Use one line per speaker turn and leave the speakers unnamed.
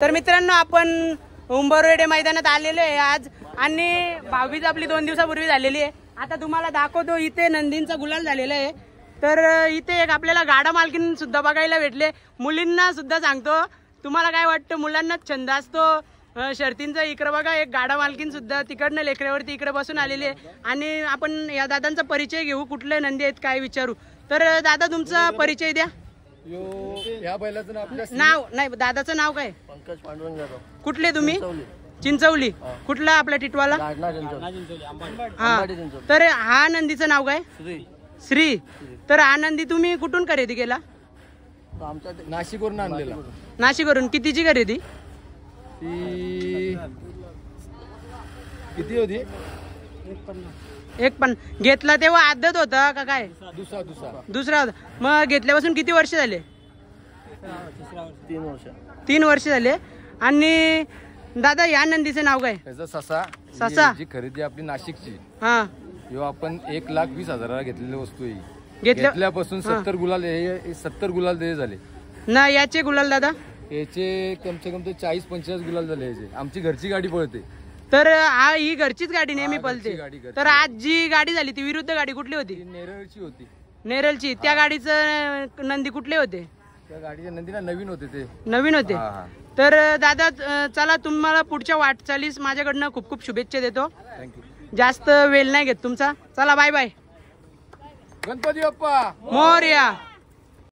तर मित्रांनो आपण उंबरवेडे मैदानात आलेलो आहे आज आणि भावीच आपली 2 दिवसापूर्वी झालेली आहे। आता तुम्हाला दाखवतो इथे नंदींचा गुलाल झालेला आहे। तर इथे एक आपल्याला गाडा मालकीन सुद्धा बघायला भेटले। मुलींना सुद्धा सांगतो तुम्हाला काय वाटतं मुलांना छंद असतो शर्तींचा। इकडे बघा एक गाडा मालकीन सुद्धा तिकडनं लेकऱ्यावरती इकडे बसून आलेली आहे आणि आपण या दादांचा परिचय घेऊ कुठले नंदी आहेत काय विचारू। तर दादा तुमचा परिचय द्या।
या बैलाचं
नाव नाही दादाचं नाव काय?
पंकज पांडुरंग जाधव।
कुठले तुम्ही? चिंचवली। कुठला आपला टिटवाला? हा। तर हा नंदीचं नाव काय? श्री। तर हा नंदी तुम्ही कुठून खरेदी केला?
आमच्या नाशिकवरून आणलेला।
नाशिकवरून। कितीची खरेदी?
किती होती?
1.50 घेतला तेव्हा आदत होता का काय? दुसरा होता। मग घेतल्यापासून किती वर्ष झाले?
3 वर्ष।
3 वर्ष झाले। आणि दादा या नंदीचं नाव काय?
त्याचा ससा।
ससा
जी खरेदी आपली नाशिकची।
हा।
यो आपण 1,20,000 घेतलेली वस्तू आहे।
घेतल्यापासून
70 गुलाल 70 गुलाल ते झाले
ना। याचे गुलाल दादा
याचे कम से कम 40-45 गुलाल झाले याचे। आमची घरची गाडी पळते।
तर ही घरचीच गाडी नेहमी पळते। तर आज जी गाडी झाली ती विरुद्ध गाडी कुठली होती?
नेरळची होती।
नेरळची। त्या गाडीचं नंदी कुठले होते?
त्या गाडीचे नंदीला नवीन होते ते।
नवीन होते। तर दादा चला तुम्हाला पुढच्या वाटचालीस माझ्याकडनं खूप खूप शुभेच्छा देतो।
थँक्यू।
जास्त वेळ नाही घेत तुमचा। चला बाय बाय।
गणपती बाप्पा
मोरया।